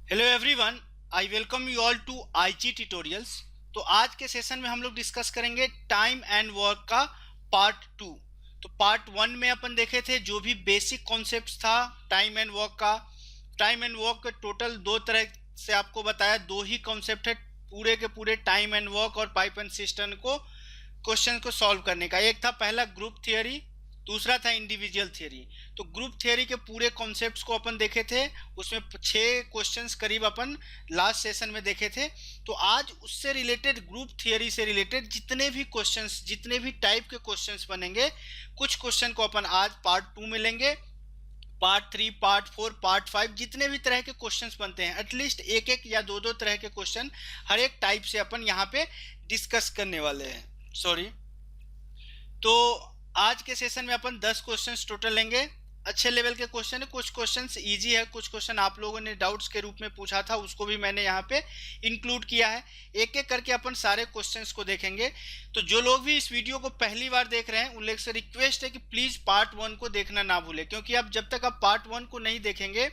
Hello everyone, I welcome you all to IG tutorials. तो आज के सेशन में हम लोग डिस्कस करेंगे टाइम एंड वर्क का पार्ट टू। तो पार्ट वन में अपन देखे थे जो भी बेसिक कॉन्सेप्ट्स था टाइम एंड वर्क का। टाइम एंड वर्क के टोटल दो तरह से आपको बताया, दो ही कॉन्सेप्ट है पूरे के पूरे टाइम एंड वर्क और पाइप एंड सिस्टम को क्वेश्चन को सॉल्व करने का। एक था पहला ग्रुप थियरी, दूसरा था इंडिविजुअल थियरी। तो ग्रुप थियरी के पूरे कॉन्सेप्ट्स को अपन देखे थे, उसमें 6 क्वेश्चंस करीब अपन लास्ट सेशन में देखे थे। तो आज उससे रिलेटेड, ग्रुप थियरी से रिलेटेड जितने भी क्वेश्चंस, जितने भी टाइप के क्वेश्चंस बनेंगे, कुछ क्वेश्चन को अपन आज पार्ट टू में लेंगे। Part three, part four, part five, जितने भी तरह के क्वेश्चंस बनते हैं, एटलीस्ट एक एक या दो दो तरह के क्वेश्चन हर एक टाइप से अपन यहाँ पे डिस्कस करने वाले हैं। सॉरी। तो आज के सेशन में अपन 10 क्वेश्चंस टोटल लेंगे। अच्छे लेवल के क्वेश्चन है, कुछ क्वेश्चंस इजी है, कुछ क्वेश्चन आप लोगों ने डाउट्स के रूप में पूछा था, उसको भी मैंने यहाँ पे इंक्लूड किया है। एक एक करके अपन सारे क्वेश्चंस को देखेंगे। तो जो लोग भी इस वीडियो को पहली बार देख रहे हैं उन लोग से रिक्वेस्ट है कि प्लीज पार्ट वन को देखना ना भूलें, क्योंकि आप जब तक आप पार्ट वन को नहीं देखेंगे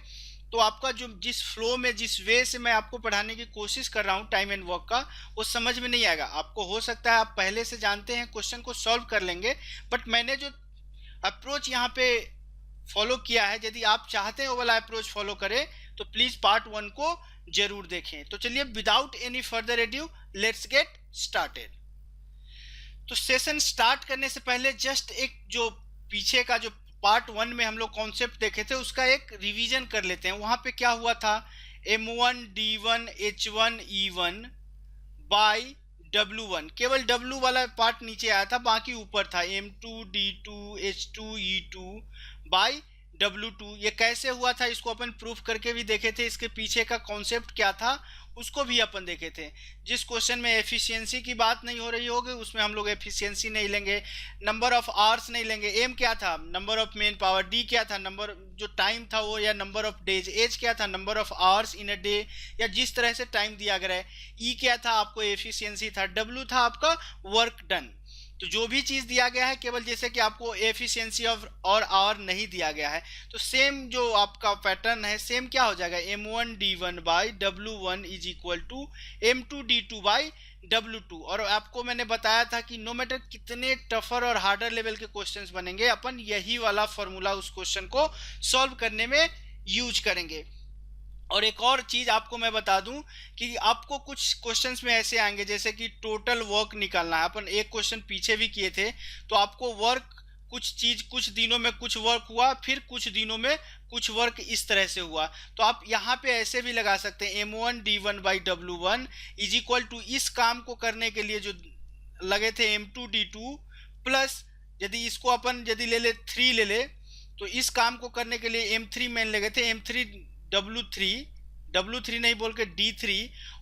तो आपका जो जिस फ्लो में, जिस वे से मैं आपको पढ़ाने की कोशिश कर रहा हूँ टाइम एंड वर्क का, वो समझ में नहीं आएगा आपको। हो सकता है आप पहले से जानते हैं, क्वेश्चन को सॉल्व कर लेंगे, बट मैंने जो अप्रोच यहाँ पे फॉलो किया है, यदि आप चाहते हैं वो वाला अप्रोच फॉलो करें तो प्लीज पार्ट वन को जरूर देखें। तो चलिए without any further edu let's get started. तो सेशन स्टार्ट करने से पहले जस्ट एक जो पीछे का जो पार्ट वन में हम लोग कॉन्सेप्ट देखे थे उसका एक रिवीजन कर लेते हैं। वहां पे क्या हुआ था, M1 D1 H1 E1 by W1, केवल W वाला पार्ट नीचे आया था, बाकी ऊपर था M2 D2 H2 E2 by W2। ये कैसे हुआ था इसको अपन प्रूफ करके भी देखे थे, इसके पीछे का कॉन्सेप्ट क्या था उसको भी अपन देखे थे। जिस क्वेश्चन में एफिशिएंसी की बात नहीं हो रही होगी उसमें हम लोग एफिशिएंसी नहीं लेंगे, नंबर ऑफ आवर्स नहीं लेंगे। एम क्या था, number of main power. D क्या था, नंबर जो टाइम था वो, या नंबर ऑफ डेज। एच क्या था, number of hours in a day, या जिस तरह से टाइम दिया गया है। ई क्या था, आपको एफिशिएंसी था। डब्ल्यू था आपका वर्क डन। तो जो भी चीज दिया गया है, केवल जैसे कि आपको एफिशिएंसी ऑफ और आवर नहीं दिया गया है, तो सेम जो आपका पैटर्न है सेम क्या हो जाएगा, M1 D1 by W1 is equal to M2 D2 by W2। और आपको मैंने बताया था कि नो मैटर कितने टफर और हार्डर लेवल के क्वेश्चंस बनेंगे, अपन यही वाला फॉर्मूला उस क्वेश्चन को सॉल्व करने में यूज करेंगे। और एक और चीज आपको मैं बता दूं कि आपको कुछ क्वेश्चंस में ऐसे आएंगे जैसे कि टोटल वर्क निकालना है। अपन एक क्वेश्चन पीछे भी किए थे, तो आपको वर्क, कुछ चीज कुछ दिनों में कुछ वर्क हुआ, फिर कुछ दिनों में कुछ वर्क इस तरह से हुआ। तो आप यहाँ पे ऐसे भी लगा सकते हैं, M1 D1 by W1 is equal to, इस काम को करने के लिए जो लगे थे M2 D2 प्लस, यदि इसको अपन यदि ले ले 3 ले ले, तो इस काम को करने के लिए M3 में लगे थे M3 W3 नहीं बोल के D3,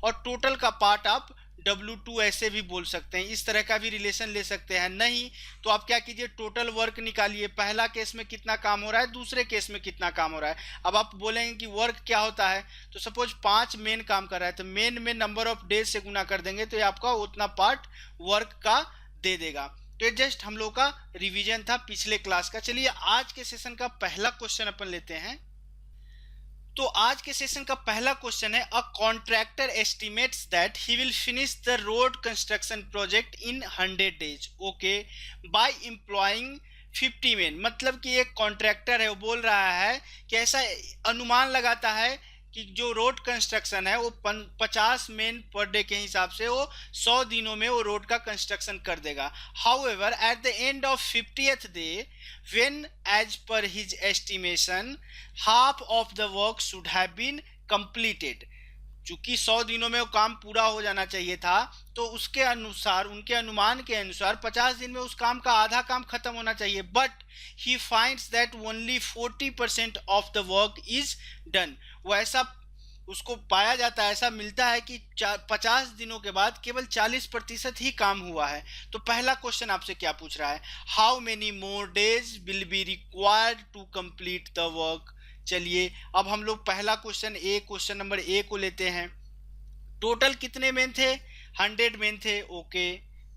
और टोटल का पार्ट आप W2 ऐसे भी बोल सकते हैं। इस तरह का भी रिलेशन ले सकते हैं। नहीं तो आप क्या कीजिए, टोटल वर्क निकालिए, पहला केस में कितना काम हो रहा है, दूसरे केस में कितना काम हो रहा है। अब आप बोलेंगे कि वर्क क्या होता है, तो सपोज 5 मेन काम कर रहा है, तो मेन में नंबर ऑफ डेज से गुना कर देंगे तो ये आपका उतना पार्ट वर्क का दे देगा। तो ये जस्ट हम लोग का रिवीजन था पिछले क्लास का। चलिए आज के सेशन का पहला क्वेश्चन अपन लेते हैं। तो आज के सेशन का पहला क्वेश्चन है, a contractor estimates that he will finish the road construction project in 100 days, okay, by employing 50 men. मतलब कि एक कॉन्ट्रैक्टर है, वो बोल रहा है कि ऐसा अनुमान लगाता है कि जो रोड कंस्ट्रक्शन है वो 50 मेन पर डे के हिसाब से वो 100 दिनों में वो रोड का कंस्ट्रक्शन कर देगा। However eight the end of 50th day, when as per his estimation half of the work should have been completed, चूंकि 100 दिनों में वो काम पूरा हो जाना चाहिए था, तो उसके अनुसार, उनके अनुमान के अनुसार 50 दिन में उस काम का आधा काम खत्म होना चाहिए। But he finds that only 40% of the work is done. वो ऐसा उसको पाया जाता है, ऐसा मिलता है कि 50 दिनों के बाद केवल 40% ही काम हुआ है। तो पहला क्वेश्चन आपसे क्या पूछ रहा है, how many more days will be required to complete the work. चलिए अब हम लोग पहला question A, question number A को लेते हैं। टोटल कितने मेन थे, 100 मेन थे, ओके।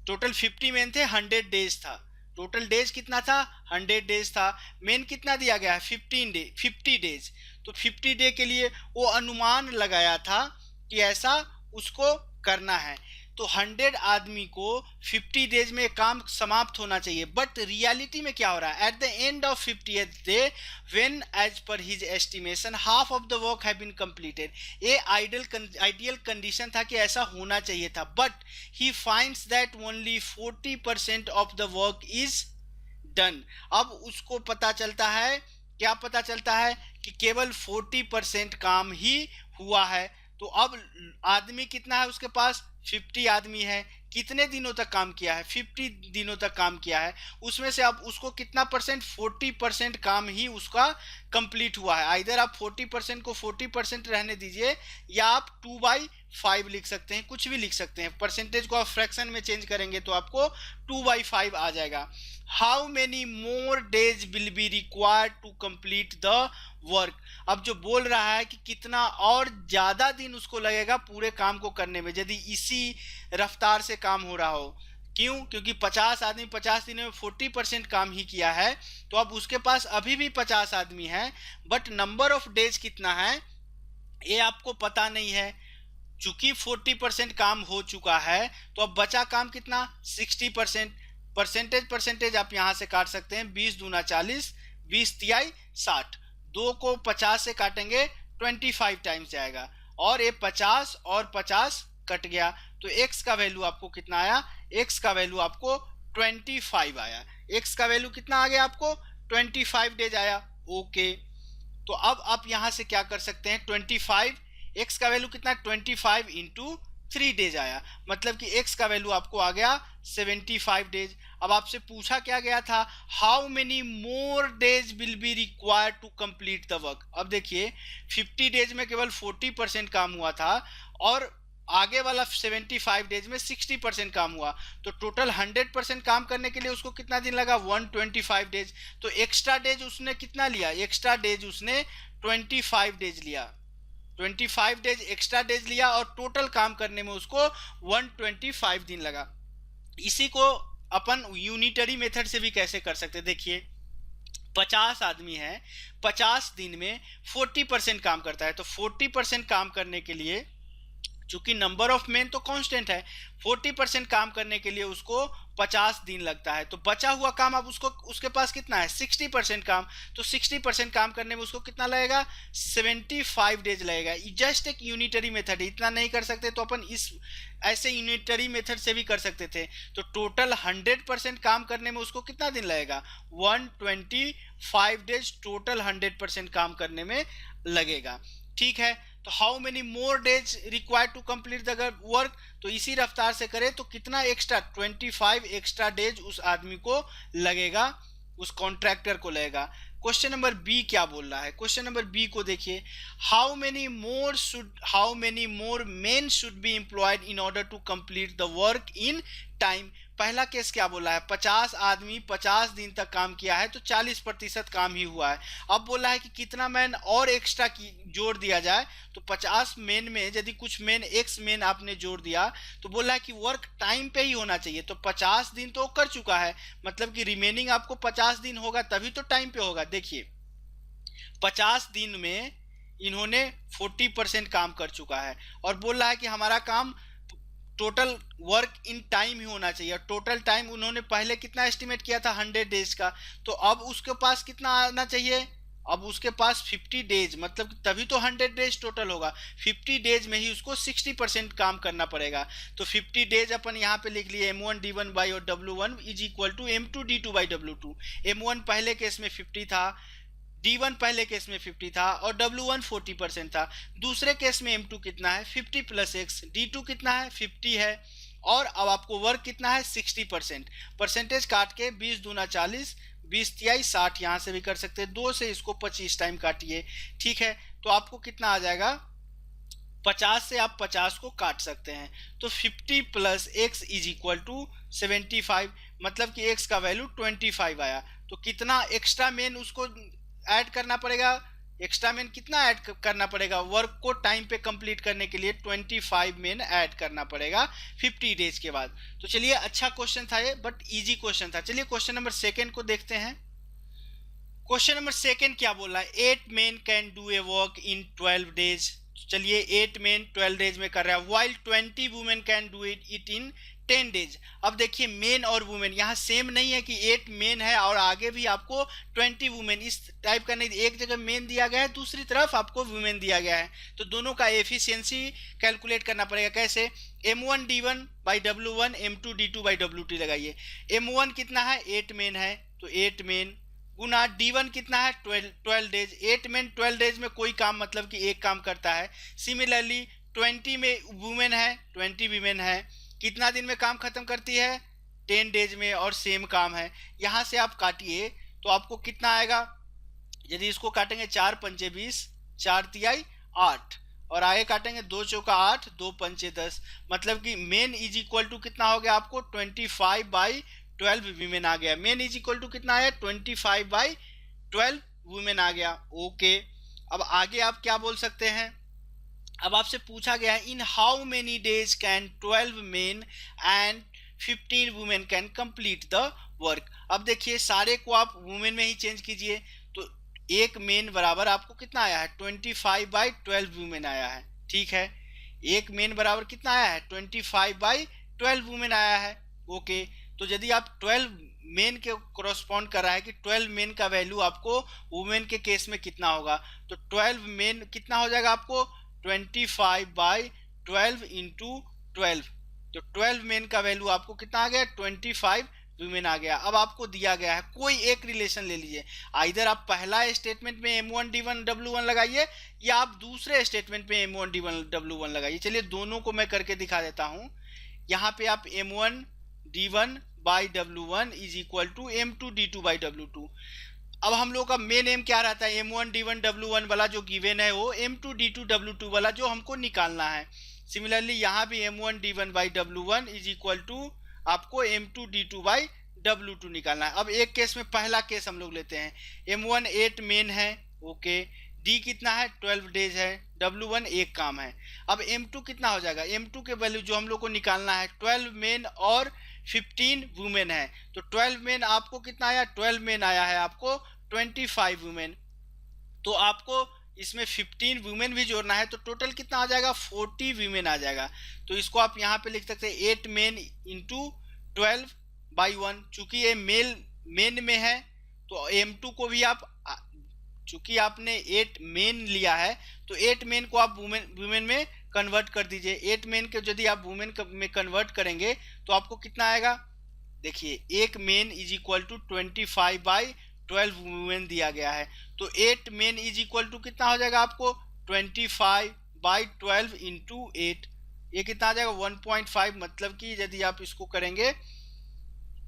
टोटल 50 मेन थे, 100 डेज था, टोटल डेज कितना था, 100 डेज था। मेन कितना दिया गया है, 50 डेज। तो 50 डे के लिए वो अनुमान लगाया था कि ऐसा उसको करना है। तो 100 आदमी को 50 डेज में काम समाप्त होना चाहिए। बट रियलिटी में क्या हो रहा है, at the end of 50th day when as per his estimation half of the work have been completed, ये आइडियल कंडीशन था कि ऐसा होना चाहिए था। But he finds that only 40% of the work is done. अब उसको पता चलता है, क्या पता चलता है कि केवल 40% काम ही हुआ है। तो अब आदमी कितना है उसके पास, 50 आदमी है। कितने दिनों तक काम किया है, 50 दिनों तक काम किया है। उसमें से अब उसको कितना परसेंट, 40% काम ही उसका कंप्लीट हुआ है। आइदर आप 40% को 40% रहने दीजिए, या आप 2/5 लिख सकते हैं, कुछ भी लिख सकते हैं। परसेंटेज को आप फ्रैक्शन में चेंज करेंगे तो आपको 2/5 आ जाएगा। How many more days will be required to complete the work. अब जो बोल रहा है कि कितना और ज्यादा दिन उसको लगेगा पूरे काम को करने में, यदि इसी रफ्तार से काम हो रहा हो। क्यों, क्योंकि 50 आदमी 50 दिनों में 40% काम ही किया है। तो अब उसके पास अभी भी 50 आदमी है, बट नंबर ऑफ डेज कितना है ये आपको पता नहीं है। चूंकि 40% काम हो चुका है, तो अब बचा काम कितना, 60%। परसेंटेज आप यहां से काट सकते हैं, 20 दूना 40, 20 तिहाई 60। 2 को 50 से काटेंगे 25 टाइम्स जाएगा, और ये 50 और 50 कट गया। तो x का वैल्यू आपको कितना आया, x का वैल्यू आपको 25 आया। x का वैल्यू कितना आ गया आपको, 25 डेज आया। ओके, तो अब आप यहां से क्या कर सकते हैं, 25, x का वैल्यू कितना, 25 इंटू 3 डेज आया, मतलब कि x का वैल्यू आपको आ गया 75 डेज। अब आपसे पूछा क्या गया था, how many more days will be required to complete the work. अब देखिए 50 डेज में केवल 40% काम हुआ था, और आगे वाला 75 डेज में 60% काम हुआ। तो टोटल 100% काम करने के लिए उसको कितना दिन लगा, 125 डेज। तो एक्स्ट्रा डेज उसने कितना लिया, एक्स्ट्रा डेज उसने 25 डेज लिया, 25 डेज एक्स्ट्रा डेज लिया, और टोटल काम करने में उसको 125 दिन लगा। इसी को अपन यूनिटरी मेथड से भी कैसे कर सकते, देखिए 50 आदमी है, 50 दिन में 40% काम करता है। तो 40% काम करने के लिए, चूंकि नंबर ऑफ मैन तो कांस्टेंट है, 40% काम करने के लिए उसको 50 दिन लगता है। तो बचा हुआ काम अब उसको, उसके पास कितना है, 60% काम। तो 60% काम करने में उसको कितना लगेगा, 75 डेज लगेगा। जस्ट एक यूनिटरी मेथड है, इतना नहीं कर सकते तो अपन इस ऐसे यूनिटरी मेथड से भी कर सकते थे। तो टोटल 100% काम करने में उसको कितना दिन लगेगा, 125 डेज टोटल 100% काम करने में लगेगा। ठीक है, तो how many more days required to complete the work, तो इसी रफ्तार से करें तो कितना एक्स्ट्रा, 25 एक्स्ट्रा डेज उस आदमी को लगेगा, उस कॉन्ट्रैक्टर को लगेगा। क्वेश्चन नंबर बी क्या बोल रहा है, क्वेश्चन नंबर बी को देखिए, how many more men should be employed in order to complete the work in time. पहला केस क्या बोला है, 50 आदमी 50 दिन तक काम किया है, तो 40% काम ही हुआ है। अब बोला है कि कितना मैन और एक्स्ट्रा जोड़ दिया जाए, तो 50 मेन में यदि कुछ मेन एक्स मेन आपने जोड़ दिया, तो बोला है कि वर्क टाइम पे ही होना चाहिए। तो 50 दिन तो कर चुका है, मतलब कि रिमेनिंग आपको 50 दिन होगा, तभी तो टाइम पे होगा। देखिए 50 दिन में इन्होंने 40% काम कर चुका है, और बोल रहा है कि हमारा काम टोटल वर्क इन टाइम ही होना चाहिए। टोटल टाइम उन्होंने पहले कितना एस्टिमेट किया था, 100 डेज का। तो अब उसके पास कितना आना चाहिए, अब उसके पास 50 डेज, मतलब तभी तो 100 डेज टोटल होगा। 50 डेज में ही उसको 60% काम करना पड़ेगा। तो 50 डेज अपन यहाँ पे लिख लिए, M1 D1 बाई और W1 is equal to M2 D2 by W2। M1 पहले केस में 50 था, D1 पहले केस में 50 था, और W1 40% था। दूसरे केस में M2 कितना है, 50 प्लस x, D2 कितना है, 50 है, और अब आपको वर्क कितना है, 60%। परसेंटेज काट के 20 दूना 40, 20 तिहाई 60, यहाँ से भी कर सकते हैं, 2 से इसको 25 टाइम काटिए। ठीक है, तो आपको कितना आ जाएगा, 50 से आप 50 को काट सकते हैं, तो 50 plus x is equal to 75, मतलब कि x का वैल्यू 25 आया। तो कितना एक्स्ट्रा मेन उसको ऐड करना पड़ेगा, एक्स्ट्रा मेन कितना ऐड करना पड़ेगा, वर्क को टाइम पे कंप्लीट करने के लिए 25 मेन ऐड करना पड़ेगा 50 डेज के बाद। तो चलिए, अच्छा क्वेश्चन था ये, बट इजी क्वेश्चन था। चलिए क्वेश्चन नंबर सेकेंड को देखते हैं। क्वेश्चन नंबर सेकेंड क्या बोल रहा है, 8 main can do a work in 12 days. चलिए 8 मेन 12 डेज में कर रहा है, while 20 women can do it in 10 days. अब देखिए मेन और वुमेन यहाँ सेम नहीं है कि 8 मेन है और आगे भी आपको 20 वुमेन, इस टाइप का नहीं, एक जगह मेन दिया गया है, दूसरी तरफ आपको वुमेन दिया गया है। तो दोनों का एफिशिएंसी कैलकुलेट करना पड़ेगा। कैसे, M1D1 by W1 M2D2 by WT लगाइए। M1 कितना है, 8 मेन है, तो 8 मेन गुना D1 कितना है, 12 डेज। 8 मेन 12 डेज में कोई काम मतलब कि एक काम करता है। सिमिलरली 20 में वुमेन है, 20 वीमेन है, कितना दिन में काम खत्म करती है, 10 डेज में, और सेम काम है। यहाँ से आप काटिए तो आपको कितना आएगा, यदि इसको काटेंगे 4 पंचे 20, 4 तिहाई 8, और आगे काटेंगे 2 चौका 8, 2 पंचे 10, मतलब कि मेन इज इक्वल टू कितना हो गया आपको 25/12 वीमेन आ गया। मेन इज इक्वल टू कितना आया, 25/12 वुमेन आ गया। ओके, अब आगे आप क्या बोल सकते हैं, अब आपसे पूछा गया है in how many days can 12 main and 15 women can complete the work. अब देखिए सारे को आप वुमेन में ही चेंज कीजिए, तो एक मेन बराबर आपको कितना आया है, 25/12 वुमेन आया है। ठीक है, एक मेन बराबर कितना आया है, 25/12 वुमेन आया है। ओके, तो यदि आप 12 मेन के कोरोस्पॉन्ड कर रहा है कि 12 मेन का वैल्यू आपको वुमेन के केस में कितना होगा, तो 12 मेन कितना हो जाएगा आपको 25/12 इंटू 12, तो 12 मेन का वैल्यू आपको कितना आ गया, 25 वुमेन आ गया। अब आपको दिया गया है कोई एक रिलेशन ले लीजिए, इधर आप पहला स्टेटमेंट में M1D1 W1 लगाइए या आप दूसरे स्टेटमेंट में M1D1 W1 लगाइए। चलिए दोनों को मैं करके दिखा देता हूं। यहाँ पे आप M1D1 by W1 is equal to M2D2 by W2। अब हम लोग का मेन एम क्या रहता है, M1D1 W1 वाला जो गिवन है वो M2D2 W2 वाला जो हमको निकालना है। सिमिलरली यहाँ भी M1D1 by W1 is equal to आपको M2D2 बाई W2 निकालना है। अब एक केस में, पहला केस हम लोग लेते हैं, M1 8 मेन है, ओके, D कितना है 12 डेज है, W1 एक काम है। अब M2 कितना हो जाएगा, M2 के वैल्यू जो हम लोग को निकालना है 12 मेन और 15 वुमेन है, तो 12 मेन आपको कितना आया, 12 मेन आया है आपको 25 वुमेन, तो आपको इसमें 15 वुमेन भी जोड़ना है, तो टोटल कितना आ जाएगा 40 वुमेन आ जाएगा। तो इसको आप यहाँ पे लिख सकते हैं 8 मेन इंटू 12/1। चूंकि ये मेन में है तो M2 को भी आप, चूंकि आपने 8 मेन लिया है तो 8 मेन को आप वुमेन में कन्वर्ट कर दीजिए। 8 मेन के यदि आप वुमेन में कन्वर्ट करेंगे तो आपको कितना आएगा, देखिए एक men is equal to 25/12 women दिया गया है, तो 8 मेन इज इक्वल टू कितना हो जाएगा आपको 25/12 इंटू 8, ये कितना आ जाएगा 1.5, मतलब कि यदि आप इसको करेंगे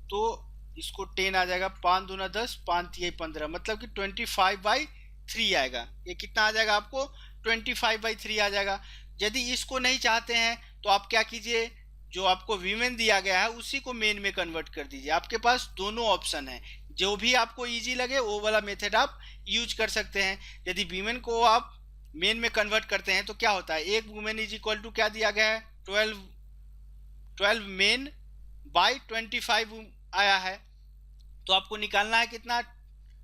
तो इसको 10 आ जाएगा, 5 दूना 10, 5 तिहाई 15, मतलब कि 25/3 आएगा। ये कितना आ जाएगा आपको 25/3 आ जाएगा। यदि इसको नहीं चाहते हैं तो आप क्या कीजिए, जो आपको वीमेन दिया गया है उसी को मेन में कन्वर्ट कर दीजिए। आपके पास दोनों ऑप्शन है, जो भी आपको इजी लगे वो वाला मेथड आप यूज कर सकते हैं। यदि वीमेन को आप मेन में कन्वर्ट करते हैं तो क्या होता है, एक वुमेन इज इक्वल टू क्या दिया गया है 12 मेन बाई 25 आया है, तो आपको निकालना है कितना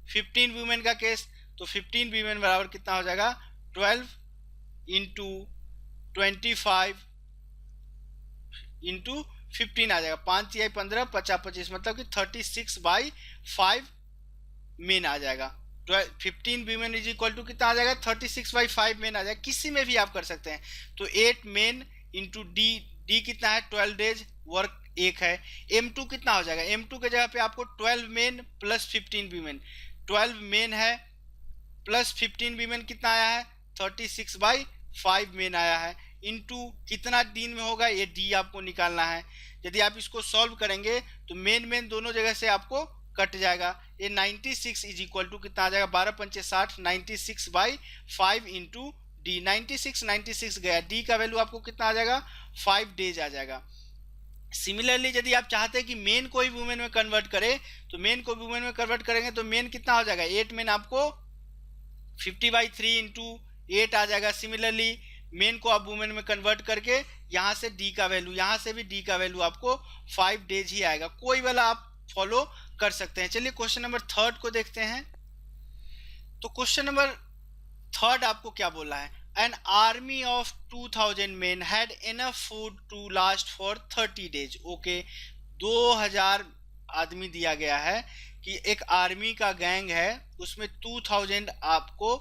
15 वुमेन का केस, तो 15 वुमेन बराबर कितना हो जाएगा 12 इंटू 25 इंटू 15 आ जाएगा, 5 तिहाई 15, 50 25, मतलब कि 36/5 मेन आ जाएगा। 15 वीमेन इज इक्वल टू कितना आ जाएगा 36/5 मेन आ जाएगा, किसी में भी आप कर सकते हैं। तो 8 मेन इंटू डी कितना है 12 डेज, वर्क एक है। M2 कितना हो जाएगा, M2 के जगह पे आपको 12 मेन प्लस 15 वीमेन, 12 मेन है प्लस 15 वीमेन कितना आया है 36/5 मेन आया है, इंटू कितना दिन में होगा ये डी आपको निकालना है। यदि आप इसको सॉल्व करेंगे तो मेन दोनों जगह से आपको कट जाएगा। ये 96 इज इक्वल टू कितना आ जाएगा 12 पंचे 60, 96/5 इंटू डी, 96 गया, डी का वैल्यू आपको कितना आ जाएगा 5 डेज आ जाएगा। सिमिलरली यदि आप चाहते हैं कि मेन को ही वुमेन में कन्वर्ट करें तो मेन को वुमेन में कन्वर्ट करेंगे तो मेन कितना हो जाएगा 8 मेन आपको 50/3 इंटू 8 आ जाएगा। सिमिलरली मेन को आप वुमेन में कन्वर्ट करके यहाँ से डी का वैल्यू, यहाँ से भी डी का वैल्यू आपको 5 डेज ही आएगा। कोई वाला आप फॉलो कर सकते हैं। चलिए क्वेश्चन नंबर थर्ड को देखते हैं। तो क्वेश्चन नंबर थर्ड आपको क्या बोला है, an army of 2000 men had enough food to last for 30 days. Okay, 2000 आदमी दिया गया है कि एक आर्मी का गैंग है, उसमें 2000 आपको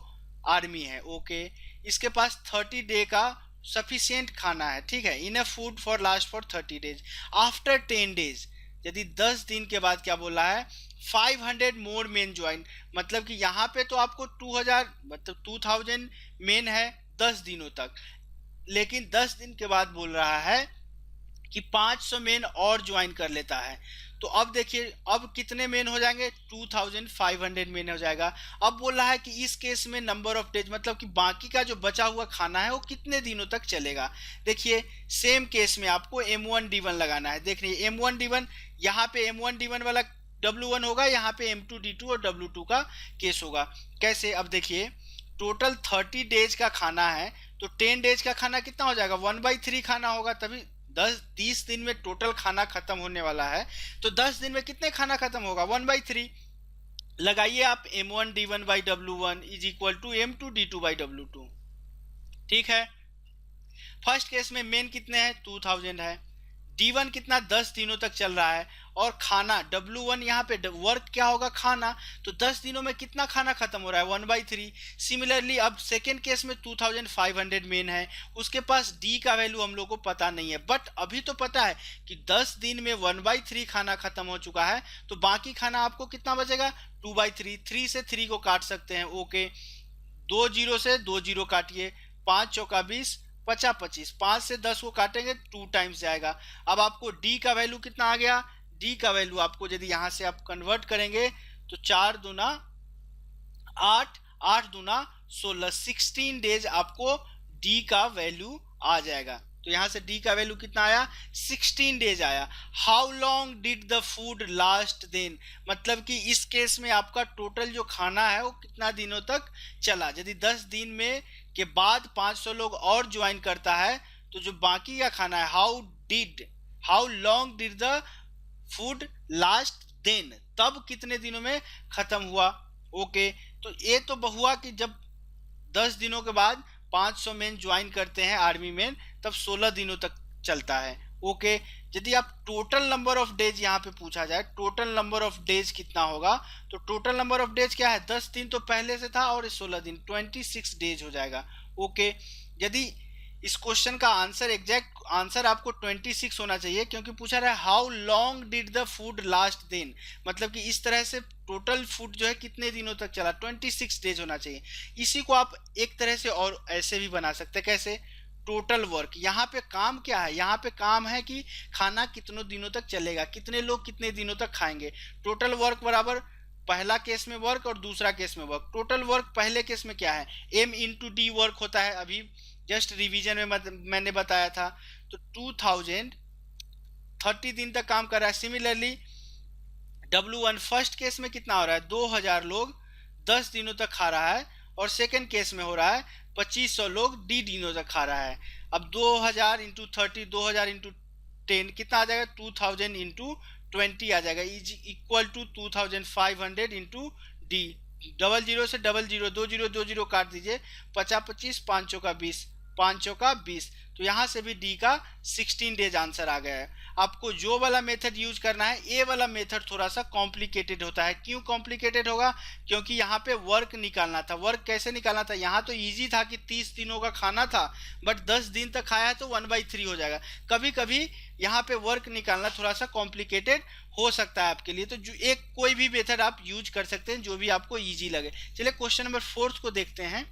आर्मी है। ओके, इसके पास 30 डे का सफिशियंट खाना है, ठीक है, enough food for last for 30 days. After 10 days, यदि 10 दिन के बाद क्या बोला है, 500 मोर मेन ज्वाइन। मतलब कि यहाँ पे तो आपको 2000 मतलब 2000 मेन है 10 दिनों तक, लेकिन 10 दिन के बाद बोल रहा है कि 500 मेन और ज्वाइन कर लेता है। तो अब देखिए अब कितने मेन हो जाएंगे, 2500 मेन हो जाएगा। अब बोल रहा है कि इस केस में नंबर ऑफ डेज, मतलब कि बाकी का जो बचा हुआ खाना है वो कितने दिनों तक चलेगा। देखिए सेम केस में आपको M1D1 लगाना है। देखिए M1D1, यहाँ पे M1D1 वाला W1 होगा, यहाँ पे M2D2 और W2 का केस होगा। कैसे, अब देखिए टोटल 30 डेज का खाना है, तो 10 डेज का खाना कितना हो जाएगा, 1/3 खाना होगा, तभी 30 दिन में टोटल खाना खत्म होने वाला है। तो 10 दिन में कितने खाना खत्म होगा, 1/3। लगाइए आप M1D1/W1 is equal to M2D2/W2। ठीक है, फर्स्ट केस में मेन कितने हैं, 2000 है, D1 कितना 10 दिनों तक चल रहा है, और खाना W1 यहाँ पे वर्क क्या होगा, खाना, तो 10 दिनों में कितना खाना खत्म हो रहा है, 1/3। सिमिलरली अब सेकेंड केस में 2500 मेन है, उसके पास D का वैल्यू हम लोग को पता नहीं है, बट अभी तो पता है कि 10 दिन में 1/3 खाना खत्म हो चुका है, तो बाकी खाना आपको कितना बचेगा, 2/3। 3 से 3 को काट सकते हैं। ओके, 2 0 से 2 0 काटिए, 5 चौका 20, 50 25, 5 से 10 को काटेंगे 2 टाइम्स जाएगा। अब आपको डी का वैल्यू कितना आ गया, डी का वैल्यू आपको यदि यहां से आप कन्वर्ट करेंगे तो 4 दूना 8, 8 दूना 16, 16 डेज आपको डी का वैल्यू आ जाएगा। तो यहां से डी का वैल्यू कितना आया, 16 डेज आया। How long did the food last then, मतलब कि इस केस में आपका टोटल जो खाना है वो कितना दिनों तक चला। यदि 10 दिन में के बाद 500 लोग और ज्वाइन करता है, तो जो बाकी का खाना है, how long did the food last then, तब कितने दिनों में खत्म हुआ। ओके, तो ये तो हुआ कि जब 10 दिनों के बाद 500 मेन ज्वाइन करते हैं आर्मी में, तब 16 दिनों तक चलता है। ओके, यदि आप टोटल नंबर ऑफ डेज यहाँ पे पूछा जाए, टोटल नंबर ऑफ डेज कितना होगा, तो टोटल नंबर ऑफ डेज क्या है, 10 दिन तो पहले से था और 16 दिन, 26 डेज हो जाएगा। ओके, यदि इस क्वेश्चन का आंसर, एग्जैक्ट आंसर आपको 26 होना चाहिए, क्योंकि पूछा रहा है how long did the food last then, मतलब कि इस तरह से टोटल फूड जो है कितने दिनों तक चला, 26 डेज होना चाहिए। इसी को आप एक तरह से और ऐसे भी बना सकते हैं, कैसे, टोटल वर्क। यहाँ पे काम क्या है, यहाँ पे काम है कि खाना कितनों दिनों तक चलेगा, कितने लोग कितने दिनों तक खाएंगे। टोटल वर्क बराबर पहला केस में वर्क और दूसरा केस में वर्क। टोटल वर्क पहले केस में क्या है, M इंटू डी वर्क होता है, अभी जस्ट रिवीजन में मैंने बताया था। तो 2000 30 दिन तक काम कर रहा है। सिमिलरली W1 फर्स्ट केस में कितना हो रहा है, 2000 लोग 10 दिनों तक खा रहा है, और सेकेंड केस में हो रहा है 2500 लोग D दिनों तक खा रहा है। अब 2000 इंटू 30, 2000 इंटू 10 कितना आ जाएगा, 2000 इंटू 20 आ जाएगा, is equal to 2500 into D. 00 से 00, 20 20 काट दीजिए, 50 25, 5 चौका 20, 5 चौका 20। तो यहाँ से भी डी का 16 डेज आंसर आ गया है। आपको जो वाला मेथड यूज करना है, ये वाला मेथड थोड़ा सा कॉम्प्लिकेटेड होता है। क्यों कॉम्प्लिकेटेड होगा, क्योंकि यहाँ पे वर्क निकालना था। वर्क कैसे निकालना था, यहाँ तो इजी था कि 30 दिनों का खाना था, बट 10 दिन तक खाया है तो 1/3 हो जाएगा। कभी कभी यहाँ पे वर्क निकालना थोड़ा सा कॉम्प्लिकेटेड हो सकता है आपके लिए, तो जो एक कोई भी मेथड आप यूज कर सकते हैं जो भी आपको ईजी लगे। चलिए क्वेश्चन नंबर 4 को देखते हैं।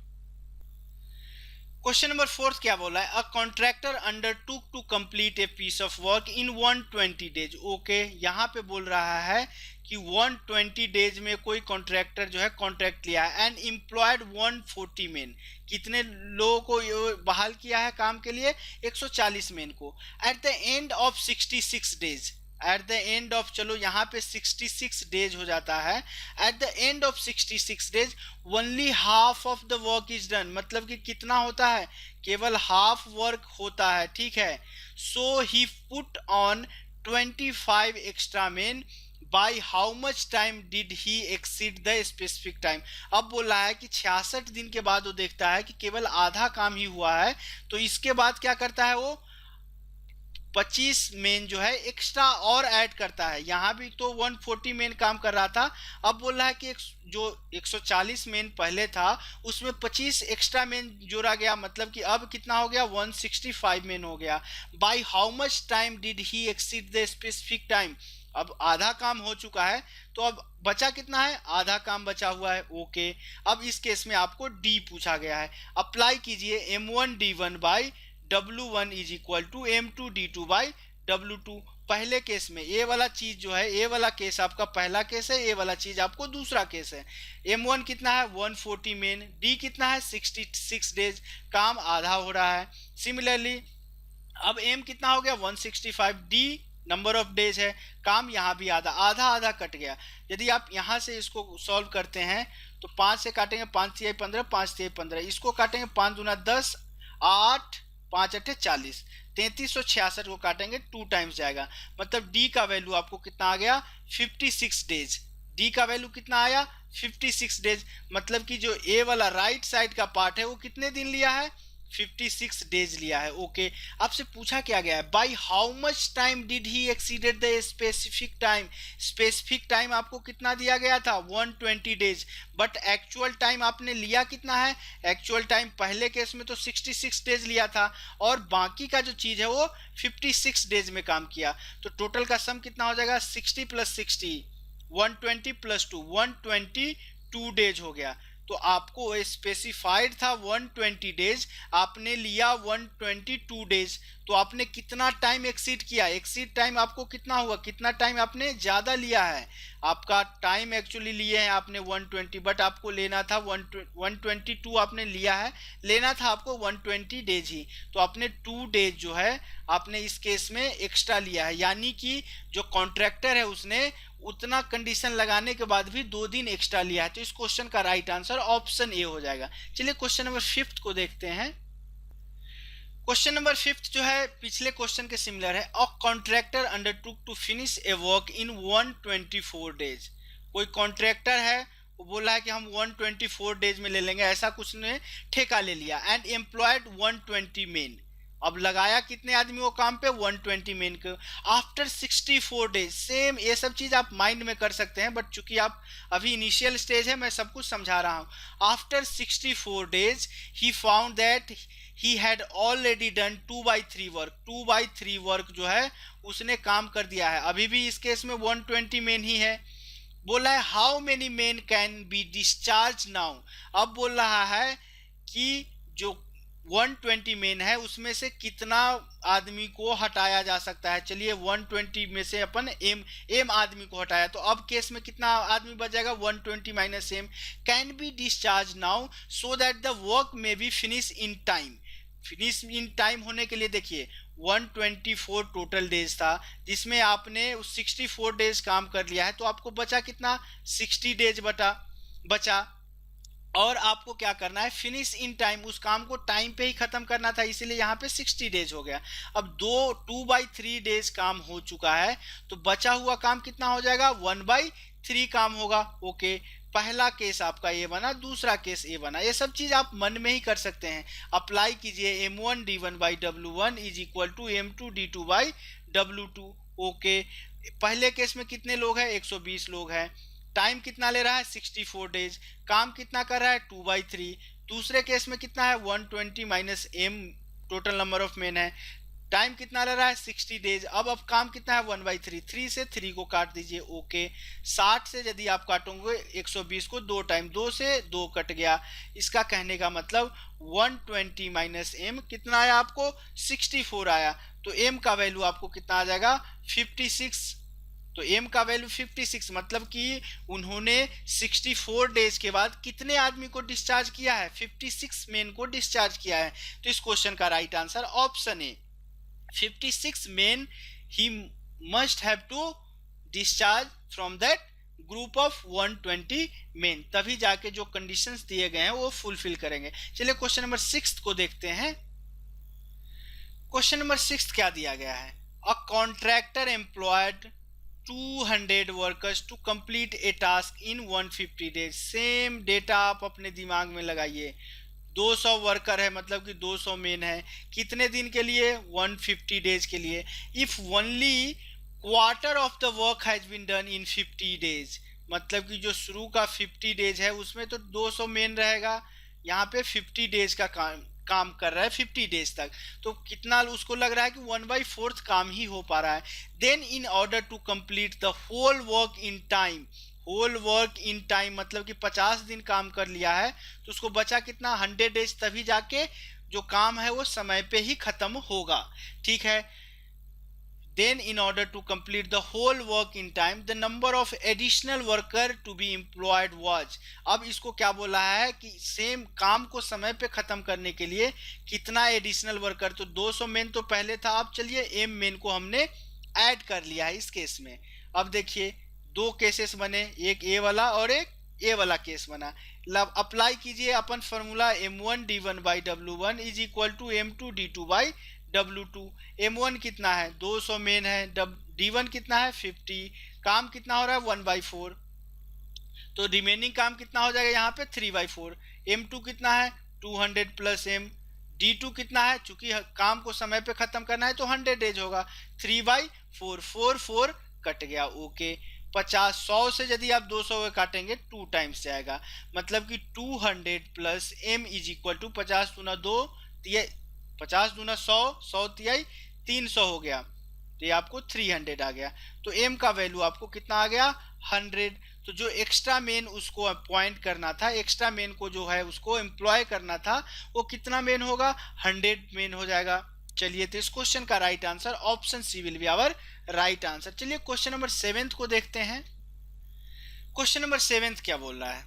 क्वेश्चन नंबर 4 क्या बोला है, a contractor undertook to complete a piece of work in 120 days. Okay, यहाँ पे बोल रहा है कि 120 डेज में कोई कॉन्ट्रैक्टर जो है कॉन्ट्रैक्ट लिया है, एंड एम्प्लॉयड 140 मेन, कितने लोगों को बहाल किया है काम के लिए, 140 मेन को। Eight the end of 66 days, eight the end of, चलो यहाँ पे 66 डेज हो जाता है, at the end of 66 days only half of the work is done, मतलब कि कितना होता है, केवल हाफ वर्क होता है, ठीक है। So he put on 25 extra men, by how much time did he exceed the specific time. अब बोल रहा है कि 66 दिन के बाद वो देखता है कि केवल आधा काम ही हुआ है, तो इसके बाद क्या करता है वो 25 मेन जो है एक्स्ट्रा और ऐड करता है। यहाँ भी तो 140 मेन काम कर रहा था, अब बोल रहा है कि जो 140 मेन पहले था उसमें 25 एक्स्ट्रा मेन जोड़ा गया, मतलब कि अब कितना हो गया, 165 मेन हो गया। By how much time did he exceed the specific time, अब आधा काम हो चुका है, तो अब बचा कितना है, आधा काम बचा हुआ है, ओके। अब इस केस में आपको डी पूछा गया है, अप्लाई कीजिए m1d1 by W1 is equal to M2d2 by W2। पहले केस में ए वाला चीज जो है, ए वाला केस आपका पहला केस है, ए वाला चीज आपको दूसरा केस है। M1 कितना है 140 मेन, डी कितना है 66 डेज, काम आधा हो रहा है। सिमिलरली अब एम कितना हो गया 165, डी नंबर ऑफ डेज है, काम यहाँ भी आधा आधा आधा कट गया। यदि आप यहाँ से इसको सॉल्व करते हैं तो 5 से काटेंगे 5 तिहाई 15, 5 तिहाई 15, इसको काटेंगे 5 दूना 10, 8 5 अट्ठे 40, 3366 को काटेंगे 2 टाइम्स जाएगा, मतलब डी का वैल्यू आपको कितना आ गया 56 डेज। डी का वैल्यू कितना आया 56 डेज, मतलब कि जो ए वाला राइट साइड का पार्ट है वो कितने दिन लिया है 56 डेज लिया है, ओके। आपसे पूछा क्या गया है, by how much time did he exceeded the specific time, specific time आपको कितना दिया गया था 120 डेज, बट एक्चुअल टाइम आपने लिया कितना है, एक्चुअल टाइम पहले केस में तो 66 डेज लिया था और बाकी का जो चीज है वो 56 डेज में काम किया, तो टोटल का सम कितना हो जाएगा 60 प्लस 60 120 प्लस 2 122 डेज हो गया। तो आपको स्पेसिफाइड था 120 डेज, आपने लिया 122 डेज, तो आपने कितना टाइम एक्सीड किया, एक्सीड टाइम आपको कितना हुआ, कितना टाइम आपने ज्यादा लिया है, आपका टाइम एक्चुअली लिए हैं आपने 120, बट आपको लेना था 122 आपने लिया है, लेना था आपको 120 डेज ही, तो आपने 2 डेज जो है आपने इस केस में एक्स्ट्रा लिया है, यानी कि जो कॉन्ट्रैक्टर है उसने उतना कंडीशन लगाने के बाद भी 2 दिन एक्स्ट्रा लिया है, तो इस क्वेश्चन का राइट आंसर ऑप्शन ए हो जाएगा। चलिए क्वेश्चन नंबर 5 को देखते हैं। क्वेश्चन नंबर 5 जो है पिछले क्वेश्चन के सिमिलर है, a contractor undertook to finish a work in 124 days. कोई कॉन्ट्रैक्टर है वो बोला है कि हम 124 डेज में ले लेंगे, ऐसा कुछ ने ठेका ले लिया, एंड एम्प्लॉयड 120 मेन, अब लगाया कितने आदमी वो काम पे 120 मेन को, आफ्टर 64 डेज, सेम ये सब चीज आप माइंड में कर सकते हैं, बट चूंकि आप अभी इनिशियल स्टेज है मैं सब कुछ समझा रहा हूं। After 64 days he found that he had already done 2/3 work, 2/3 work जो है उसने काम कर दिया है, अभी भी इस केस में 120 मेन ही है। बोला है how many main can be discharge now, अब बोल रहा है कि जो 120 मेन है उसमें से कितना आदमी को हटाया जा सकता है। चलिए 120 में से अपन एम आदमी को हटाया, तो अब केस में कितना आदमी बच जाएगा 120 minus M, can be discharge now so that the work may be finish in time. Finish in time होने के लिए देखिए 124 टोटल डेज था जिसमें आपने 64 डेज काम कर लिया है, तो आपको बचा कितना 60 डेज बचा, और आपको क्या करना है फिनिश इन टाइम, उस काम को टाइम पे ही खत्म करना था, इसीलिए यहाँ पे 60 डेज हो गया। अब 2/3 डेज काम हो चुका है, तो बचा हुआ काम कितना हो जाएगा 1/3 काम होगा, ओके। पहला केस आपका ये बना, दूसरा केस ये बना, ये सब चीज आप मन में ही कर सकते हैं। अप्लाई कीजिए m1d1 by W1 is equal to m2d2 by W2, okay. पहले केस में कितने लोग हैं 120 लोग हैं, टाइम कितना ले रहा है 64 डेज, काम कितना कर रहा है 2/3, दूसरे केस में कितना है 120 minus M total number of men है, टाइम कितना ले रहा है 60 डेज, अब काम कितना है 1/3, 3 से 3 को काट दीजिए, ओके। 60 से यदि आप काटोगे 120 को 2 टाइम, 2 से 2 कट गया, इसका कहने का मतलब 120 माइनस एम कितना आया आपको 64 आया, तो एम का वैल्यू आपको कितना आ जाएगा 56, तो एम का वैल्यू 56, मतलब कि उन्होंने 64 डेज के बाद कितने आदमी को डिस्चार्ज किया है 56 मेन को डिस्चार्ज किया है, तो इस क्वेश्चन का right answer option A 56 men he must have to discharge from that group of 120 men, तभी जाके जो कंडीशंस दिए गए हैं वो फुलफिल करेंगे। चलिए क्वेश्चन नंबर 6 को देखते हैं। क्वेश्चन नंबर 6 क्या दिया गया है? A contractor employed 200 workers to complete a task in 150 days. Same data आप अपने दिमाग में लगाइए। 200 वर्कर है, मतलब कि 200 मेन है। कितने दिन के लिए? 150 डेज के लिए। If only quarter of the work has been done in 50 days, मतलब कि जो शुरू का 50 डेज है उसमें तो 200 मेन रहेगा, यहाँ पे 50 डेज का काम कर रहा है 50 डेज तक, तो कितना उसको लग रहा है कि 1/4 काम ही हो पा रहा है। Then in order to complete the whole work in time, whole work in time मतलब कि 50 दिन काम कर लिया है, तो उसको बचा कितना? 100 डेज, तभी जाके जो काम है वो समय पे ही खत्म होगा। ठीक है। Then in order to complete the whole work in time, the number of additional worker to be employed was। अब इसको क्या बोला है कि सेम काम को समय पे खत्म करने के लिए कितना एडिशनल वर्कर, तो 200 मेन तो पहले था, अब चलिए एम मेन को हमने ऐड कर लिया है इस केस में। अब देखिए दो केसेस बने, एक ए वाला और एक ए वाला केस बना। लब अप्लाई कीजिए अपन formula m1d1/w1 is equal to m2d2/w2। m1 कितना है? 200 मेन है। d1 कितना है? 50। काम कितना हो रहा है? 1/4, तो रिमेनिंग काम कितना हो जाएगा यहाँ पे? 3/4। m2 कितना है? 200 प्लस m। d2 कितना है? चूंकि काम को समय पे खत्म करना है तो 100 डेज होगा। 3/4, 4 कट गया। ओके। 100 से यदि आप 200 को काटेंगे 2 टाइम्स जाएगा, मतलब कि 200 plus m is equal to 50 दूना 2 तिया 50 दूना 100, 100 तियाई 300 हो गया, तो ये आपको 300 आ गया। तो m का वैल्यू आपको कितना आ गया? 100। तो जो एक्स्ट्रा मेन उसको अपॉइंट करना था, एक्स्ट्रा मेन को जो है उसको एम्प्लॉय करना था, वो कितना मेन होगा? 100 मेन हो जाएगा। चलिए, तो इस क्वेश्चन का right answer option C will be our right answer. चलिए क्वेश्चन नंबर 7 को देखते हैं। क्वेश्चन नंबर 7 क्या बोल रहा है?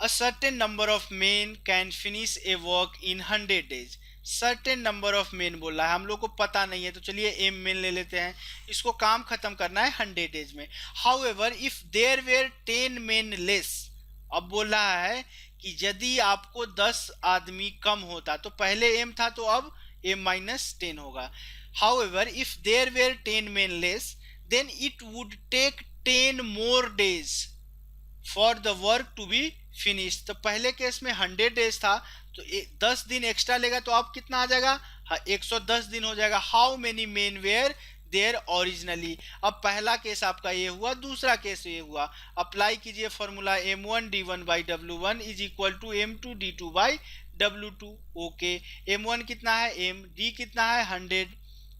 A certain number of main can finish a work in 100 days. Certain number of main बोल रहा है, हम लोग को पता नहीं है, तो चलिए एम मेन ले लेते हैं। इसको काम खत्म करना है 100 डेज में। However if there were 10 men less, अब बोल रहा है कि यदि आपको 10 आदमी कम होता, तो पहले एम था तो अब m-10 होगा। However, if there were 10 men less, then it would take 10 more days for the work to be finished। तो पहले केस में 100 डेज था, तो 10 दिन एक्स्ट्रा लेगा, तो अब कितना आ जाएगा? 110 दिन हो जाएगा। How many men were there originally. अब पहला केस आपका ये हुआ, दूसरा केस ये हुआ। अप्लाई कीजिए formula m1d1/w1 is equal to m2d2/w2। Okay. m1 कितना है? m। d कितना है? 100।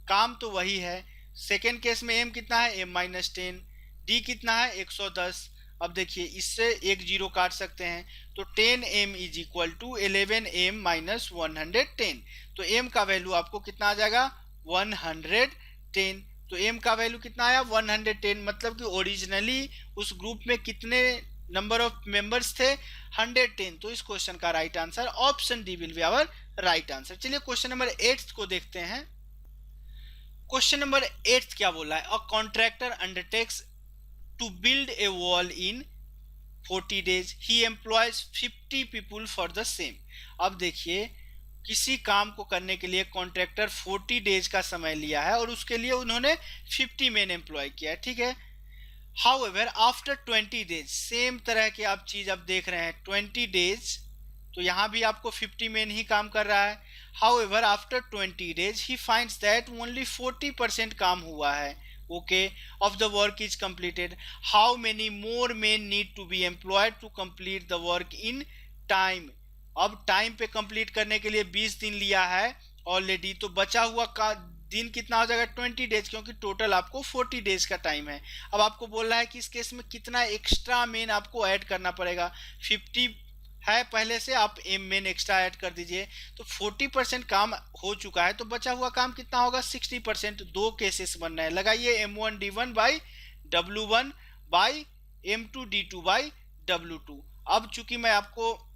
काम तो वही है। सेकेंड केस में m कितना है? m-10। d कितना है? 110। अब देखिए इससे एक जीरो काट सकते हैं, तो 10m is equal to 11m minus 110। तो m का वैल्यू आपको कितना आ जाएगा? 110। तो m का वैल्यू कितना आया? 110। मतलब कि ओरिजिनली उस ग्रुप में कितने नंबर ऑफ मेंबर्स थे? 110। तो इस क्वेश्चन का right answer option D will be our right answer. चलिए क्वेश्चन नंबर 8 को देखते हैं। क्वेश्चन नंबर 8 क्या बोला है? A contractor undertakes to build a wall in 40 days, he employs 50 people for the same. अब देखिए किसी काम को करने के लिए कॉन्ट्रैक्टर 40 डेज का समय लिया है और उसके लिए उन्होंने 50 मैन एम्प्लॉय किया है। ठीक है। हाउएवर आफ्टर 20 डेज, सेम तरह की आप चीज अब देख रहे हैं 20 डेज, तो यहाँ भी आपको 50 मैन ही काम कर रहा है। However after 20 days he finds that only 40% काम हुआ है। Okay, of the work is completed. How many more men need to be employed to complete the work in time. अब टाइम पे कंप्लीट करने के लिए 20 दिन लिया है ऑलरेडी, तो बचा हुआ का दिन कितना हो जाएगा? 20 डेज, क्योंकि टोटल आपको 40 डेज का टाइम है। अब आपको बोल रहा है कि इस केस में कितना एक्स्ट्रा मेन आपको ऐड करना पड़ेगा। 50 है पहले से, आप एम मेन एक्स्ट्रा ऐड कर दीजिए, तो 40% काम हो चुका है, तो बचा हुआ काम कितना होगा? 60%। दो केसेस बन रहे हैं, लगाइए m1d1/w1 बाई m2d2/w2। अब चूंकि मैं आपको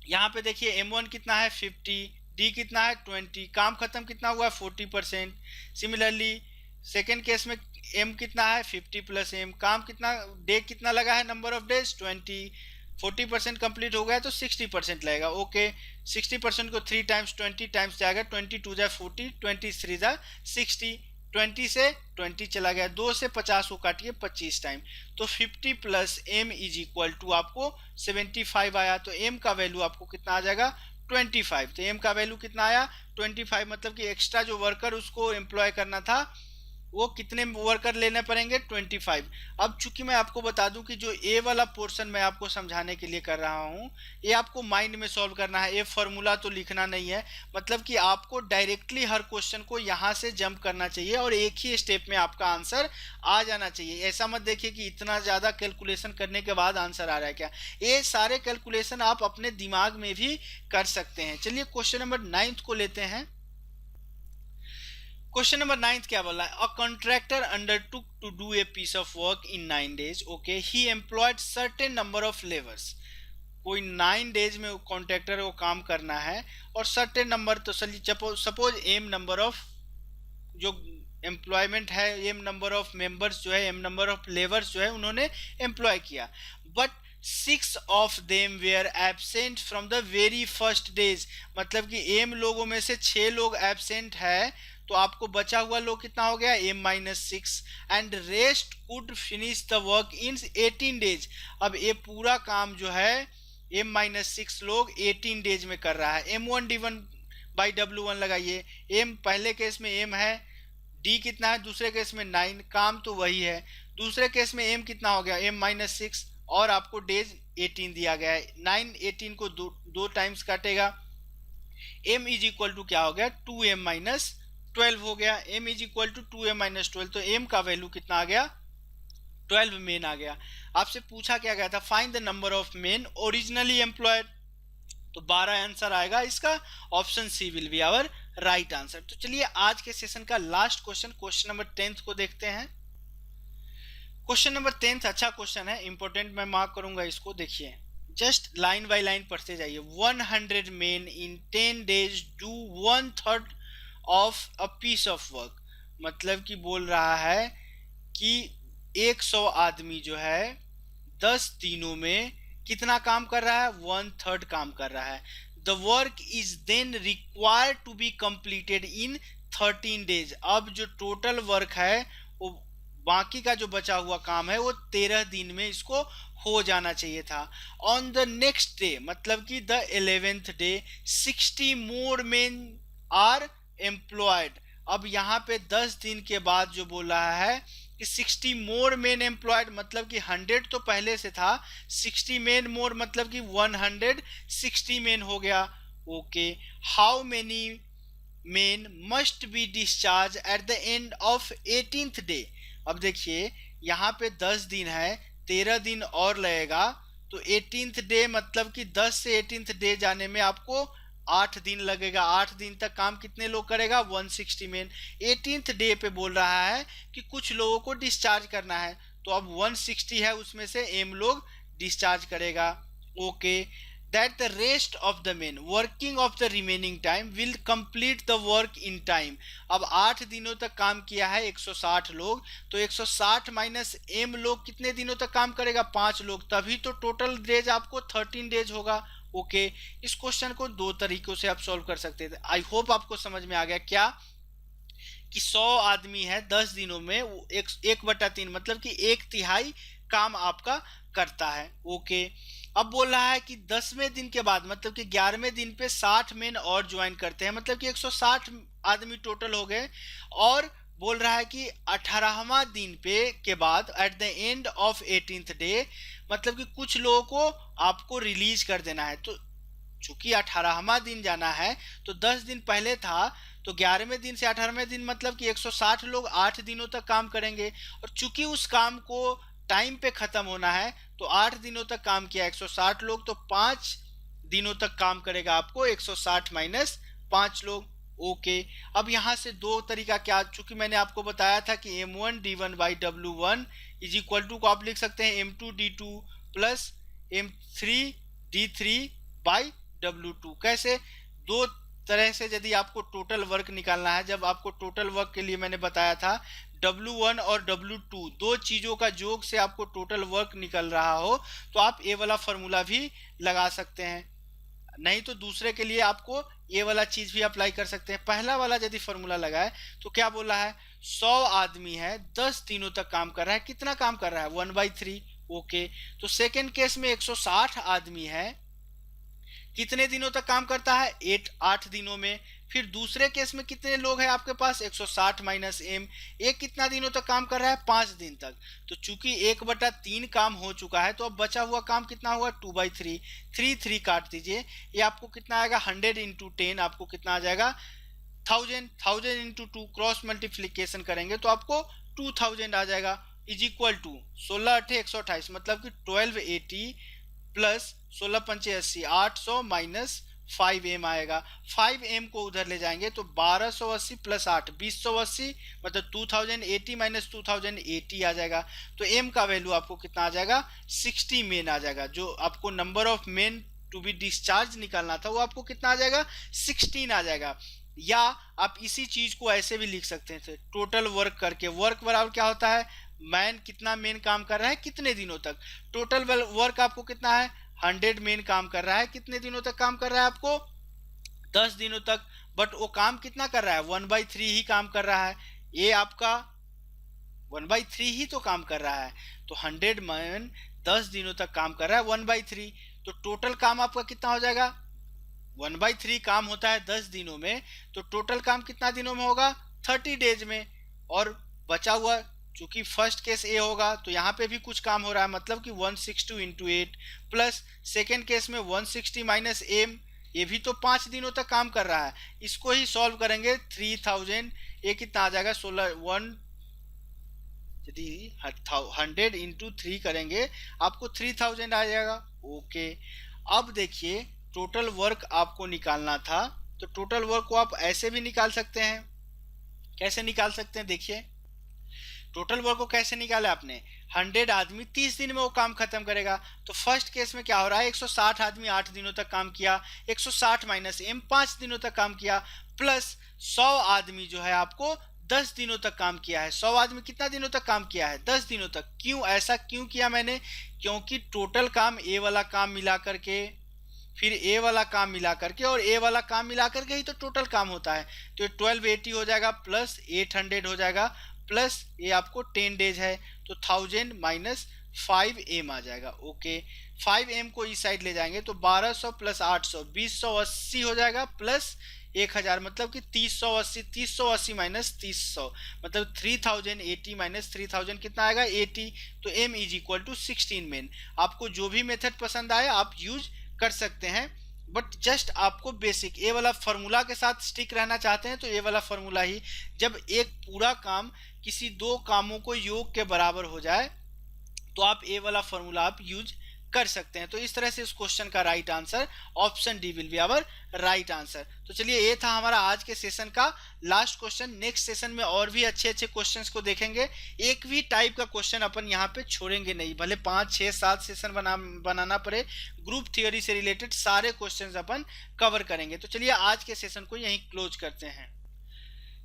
यहाँ पे देखिए m1 कितना है? 50, d कितना है? 20, काम खत्म कितना हुआ? 40%। सिमिलरली सेकेंड केस में एम कितना है 50 प्लस एम, काम कितना, डे कितना लगा है, नंबर ऑफ डेज 20, 40% कंप्लीट हो गया तो 60% लगेगा। ओके 60% को 3 टाइम्स 20 टाइम्स जाएगा, 20 टू जा 40, 20 3 जा 60, 20 से 20 चला गया, 2 से 50 को काटिए 25 टाइम, तो 50 plus M is equal to आपको 75 आया। तो एम का वैल्यू आपको कितना आ जाएगा 25। तो एम का वैल्यू कितना आया 25, मतलब कि एक्स्ट्रा जो वर्कर उसको एम्प्लॉय करना था वो कितने वर्कर लेने पड़ेंगे 25। अब चूंकि मैं आपको बता दूं कि जो ए वाला पोर्शन मैं आपको समझाने के लिए कर रहा हूं, ये आपको माइंड में सॉल्व करना है, ये फॉर्मूला तो लिखना नहीं है, मतलब कि आपको डायरेक्टली हर क्वेश्चन को यहां से जंप करना चाहिए और एक ही स्टेप में आपका आंसर आ जाना चाहिए। ऐसा मत देखिए कि इतना ज्यादा कैलकुलेशन करने के बाद आंसर आ रहा है क्या, ये सारे कैलकुलेशन आप अपने दिमाग में भी कर सकते हैं। चलिए क्वेश्चन नंबर 9 को लेते हैं। क्वेश्चन नंबर 9 क्या बोला है, a contractor undertook to do a piece of work in 9 days। Okay, he employed certain number of labours. कोई 9 days में कॉन्ट्रैक्टर को काम करना है और सर्टेन नंबर, तो सपोज एम नंबर ऑफ जो एम्प्लॉयमेंट है, एम नंबर ऑफ मेंबर्स जो है, एम नंबर ऑफ लेबर्स जो है उन्होंने एम्प्लॉय किया, but 6 of them were absent from the very first days. मतलब कि एम लोगों में से 6 लोग एब्सेंट है, तो आपको बचा हुआ लोग कितना हो गया m-6, and rest could finish the work in 18 days। अब ये पूरा काम जो है m-6 लोग 18 days में कर रहा है। m1d1/w1 लगाइए, m पहले केस में m है, d कितना है दूसरे केस में 9, काम तो वही है। दूसरे केस में m कितना हो गया m-6 और आपको डेज 18 दिया गया है, 9 18 को दो टाइम्स काटेगा, m इज इक्वल टू क्या हो गया 2m-12 हो गया, m is equal to 2m-12, तो m का वैल्यू कितना आ गया 12 मेन आ गया। आपसे पूछा क्या गया था, find the number of men originally employed, तो 12 आंसर आएगा इसका, option C will be our right answer. तो चलिए आज के सेशन का लास्ट क्वेश्चन, क्वेश्चन नंबर 10 को देखते हैं। क्वेश्चन नंबर 10 अच्छा क्वेश्चन है, इंपॉर्टेंट, मैं मार्क करूंगा इसको। देखिए जस्ट लाइन बाय लाइन पढ़ते जाइए। 100 men in 10 days do 1/3 of a piece of work. मतलब कि बोल रहा है कि 100 आदमी जो है 10 दिनों में कितना काम कर रहा है 1/3 काम कर रहा है। The work is then required to be completed in 13 days। अब जो टोटल वर्क है वो बाकी का जो बचा हुआ काम है वो 13 दिन में इसको हो जाना चाहिए था। ऑन द नेक्स्ट डे, मतलब कि the 11th day 60 more men are employed. अब यहाँ पे 10 दिन के बाद जो बोल रहा है कि 60 मोर मेन एम्प्लॉयड, मतलब कि 100 तो पहले से था, 60 मेन मोर मतलब कि 160 मेन हो गया। Okay, how many main must be discharge eight the end of 18th day. अब देखिए यहाँ पे 10 दिन है, 13 दिन और लगेगा, तो 18th डे मतलब कि 10 से 18th डे जाने में आपको 8 दिन लगेगा। 8 दिन तक काम कितने लोग करेगा 160 मेन। 18th डे पे बोल रहा है कि कुछ लोगों को डिस्चार्ज करना है, तो अब 160 है उसमें से एम लोग डिस्चार्ज करेगा। Okay, that the rest of the men working of the remaining time will complete the work in time। अब 8 दिनों तक काम किया है 160 लोग, तो 160 माइनस एम लोग कितने दिनों तक काम करेगा 5 लोग, तभी तो टोटल डेज आपको 13 डेज होगा। ओके, इस क्वेश्चन को 2 तरीकों से आप सॉल्व कर सकते थे। आई होप आपको समझ में आ गया क्या कि 100 आदमी है 10 दिनों में, 1/3 मतलब कि 1/3 काम आपका करता है। ओके, अब बोल रहा है कि 10वें दिन के बाद मतलब कि 11वें दिन पे 60 मेन और ज्वाइन करते हैं, मतलब कि 160 आदमी टोटल हो गए। और बोल रहा है कि 18वां दिन पे के बाद eight the end of 18th day, मतलब कि कुछ लोगों को आपको रिलीज कर देना है। तो चूंकि 18वां दिन जाना है तो 10 दिन पहले था, तो 11वें दिन से 18वें दिन मतलब कि 160 लोग 8 दिनों तक काम करेंगे, और चूंकि उस काम को टाइम पे खत्म होना है तो 8 दिनों तक काम किया 160 लोग, तो 5 दिनों तक काम करेगा आपको 160 माइनस 5 लोग। ओके, अब यहाँ से 2 तरीका क्या, चूंकि मैंने आपको बताया था कि m1d1/w1 इज इक्वल टू को आप लिख सकते हैं m2d2 प्लस m3d3/w2। कैसे, 2 तरह से यदि आपको टोटल वर्क निकालना है, जब आपको टोटल वर्क के लिए मैंने बताया था W1 और W2 दो चीज़ों का योग से आपको टोटल वर्क निकल रहा हो, तो आप ये वाला फॉर्मूला भी लगा सकते हैं। नहीं तो दूसरे के लिए आपको ये वाला चीज भी अप्लाई कर सकते हैं। पहला वाला यदि फॉर्मूला लगाए तो क्या बोला है, 100 आदमी है, 10 दिनों तक काम कर रहा है, कितना काम कर रहा है, 1/3। ओके, तो सेकेंड केस में 160 आदमी है, कितने दिनों तक काम करता है, 8 दिनों में। फिर दूसरे केस में कितने लोग हैं आपके पास, 160 माइनस एम, एक कितना दिनों तक काम कर रहा है, 5 दिन तक। तो चूंकि 1/3 काम हो चुका है, तो अब बचा हुआ काम कितना हुआ, 2/3। 3 काट दीजिए, ये आपको कितना आएगा, 100 इंटू 10 आपको कितना आ जाएगा, 1000 इंटू 2 क्रॉस मल्टीप्लीकेशन करेंगे तो आपको 2000 आ जाएगा, इज इक्वल टू 16 8 128, मतलब कि 1280 प्लस 16 पंचे 80, 800 माइनस 5m आएगा। 5m को उधर ले जाएंगे तो 1280 प्लस 8 2080, मतलब 2080 माइनस 2080 आ जाएगा। तो m का वैल्यू आपको कितना आ जाएगा, 60 मेन आ जाएगा। जो आपको number of men to be discharge निकालना था वो आपको कितना आ जाएगा, 16 आ जाएगा। या आप इसी चीज को ऐसे भी लिख सकते थे, टोटल वर्क करके, वर्क बराबर क्या होता है, मैन कितना मेन काम कर रहा है कितने दिनों तक। टोटल वर्क आपको कितना है, 100 मेन काम कर रहा है, कितने दिनों तक काम कर रहा है आपको, 10 दिनों तक। बट वो काम कितना कर रहा है, 1/3 ही काम कर रहा है। ये आपका 1/3 ही तो काम कर रहा है। तो 100 मैन 10 दिनों तक काम कर रहा है 1/3, तो टोटल काम आपका कितना हो जाएगा, 1/3 काम होता है 10 दिनों में, तो टोटल काम कितना दिनों में होगा, 30 डेज में। और बचा हुआ, चूंकि फर्स्ट केस ए होगा तो यहाँ पे भी कुछ काम हो रहा है, मतलब कि 162 इंटू 8 प्लस सेकेंड केस में 160 माइनस एम, ये भी तो 5 दिनों तक काम कर रहा है। इसको ही सॉल्व करेंगे 3000, ये कितना आ जाएगा, 16 यदि 100 इंटू 3 करेंगे आपको 3000 आ जाएगा। ओके, अब देखिए टोटल वर्क आपको निकालना था, तो टोटल वर्क को आप ऐसे भी निकाल सकते हैं। कैसे निकाल सकते हैं, देखिए टोटल वर्क को कैसे निकाला आपने, 100 आदमी 30 दिन में वो काम खत्म करेगा। तो फर्स्ट केस में क्या हो रहा है, 160 आदमी 8 दिनों तक काम किया, 160 माइनस एम 5 दिनों तक काम किया, प्लस 100 आदमी जो है आपको 10 दिनों तक काम किया है। 100 आदमी कितना दिनों तक काम किया है, 10 दिनों तक। क्यों ऐसा क्यों किया मैंने, क्योंकि टोटल काम ए वाला काम मिला करके, फिर ए वाला काम मिला करके और ए वाला काम मिला करके ही तो टोटल काम होता है। तो 1280 हो जाएगा प्लस 800 हो जाएगा, प्लस ये आपको 10 डेज है तो 1000 माइनस 5m आ जाएगा। ओके, 5m को इस साइड ले जाएंगे तो 1200 प्लस 800 2080 हो जाएगा, प्लस 1000 मतलब कि 3080, 3080 माइनस 300 मतलब 3080 माइनस 3000 कितना आएगा, 80। तो m is equal to 16 men. आपको जो भी मेथड पसंद आए आप यूज कर सकते हैं, बट जस्ट आपको बेसिक ए वाला फॉर्मूला के साथ स्टिक रहना चाहते हैं तो ये वाला फॉर्मूला ही, जब एक पूरा काम किसी दो कामों को योग के बराबर हो जाए तो आप ए वाला फॉर्मूला आप यूज कर सकते हैं। तो इस तरह से इस क्वेश्चन का right answer option D will be our right answer. तो चलिए ये था हमारा आज के सेशन का लास्ट क्वेश्चन। नेक्स्ट सेशन में और भी अच्छे अच्छे क्वेश्चंस को देखेंगे। एक भी टाइप का क्वेश्चन अपन यहाँ पे छोड़ेंगे नहीं, भले 5 6 7 सेशन बनाना पड़े, ग्रुप थियोरी से रिलेटेड सारे क्वेश्चंस अपन कवर करेंगे। तो चलिए आज के सेशन को यहीं क्लोज करते हैं।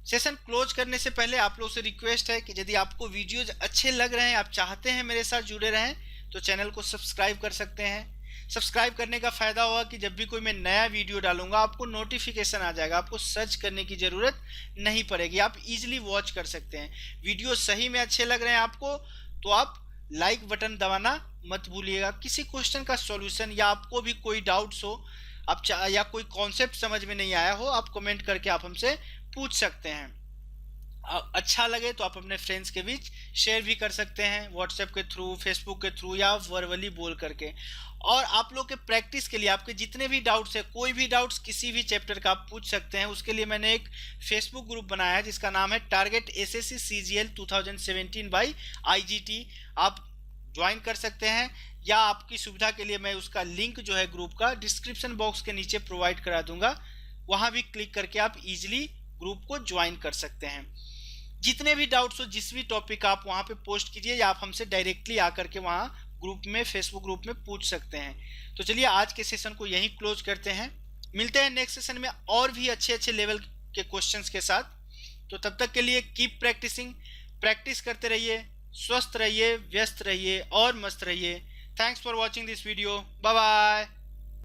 सेशन क्लोज करने से पहले आप लोगों से रिक्वेस्ट है कि यदि आपको वीडियोज अच्छे लग रहे हैं, आप चाहते हैं मेरे साथ जुड़े रहें, तो चैनल को सब्सक्राइब कर सकते हैं। सब्सक्राइब करने का फायदा होगा कि जब भी कोई मैं नया वीडियो डालूंगा आपको नोटिफिकेशन आ जाएगा, आपको सर्च करने की जरूरत नहीं पड़ेगी, आप इजीली वॉच कर सकते हैं। वीडियो सही में अच्छे लग रहे हैं आपको तो आप लाइक बटन दबाना मत भूलिएगा। किसी क्वेश्चन का सॉल्यूशन या आपको भी कोई डाउट्स हो, आप या कोई कॉन्सेप्ट समझ में नहीं आया हो, आप कमेंट करके आप हमसे पूछ सकते हैं। अच्छा लगे तो आप अपने फ्रेंड्स के बीच शेयर भी कर सकते हैं, व्हाट्सएप के थ्रू, फेसबुक के थ्रू या वर्बली बोल करके। और आप लोग के प्रैक्टिस के लिए आपके जितने भी डाउट्स है, कोई भी डाउट्स किसी भी चैप्टर का आप पूछ सकते हैं। उसके लिए मैंने एक फेसबुक ग्रुप बनाया है जिसका नाम है target SSC CGL 2017 by IGT. आप ज्वाइन कर सकते हैं, या आपकी सुविधा के लिए मैं उसका लिंक जो है ग्रुप का डिस्क्रिप्शन बॉक्स के नीचे प्रोवाइड करा दूंगा, वहां भी क्लिक करके आप इजिली ग्रुप को ज्वाइन कर सकते हैं। जितने भी डाउट्स हो, जिस भी टॉपिक आप वहां पे पोस्ट कीजिए, या आप हमसे डायरेक्टली आकर के वहां ग्रुप में, फेसबुक ग्रुप में पूछ सकते हैं। तो चलिए आज के सेशन को यहीं क्लोज करते हैं। मिलते हैं नेक्स्ट सेशन में और भी अच्छे अच्छे लेवल के क्वेश्चंस के साथ। तो तब तक के लिए कीप प्रैक्टिसिंग, प्रैक्टिस करते रहिए, स्वस्थ रहिए, व्यस्त रहिए और मस्त रहिए। Thanks for watching this video. Bye bye.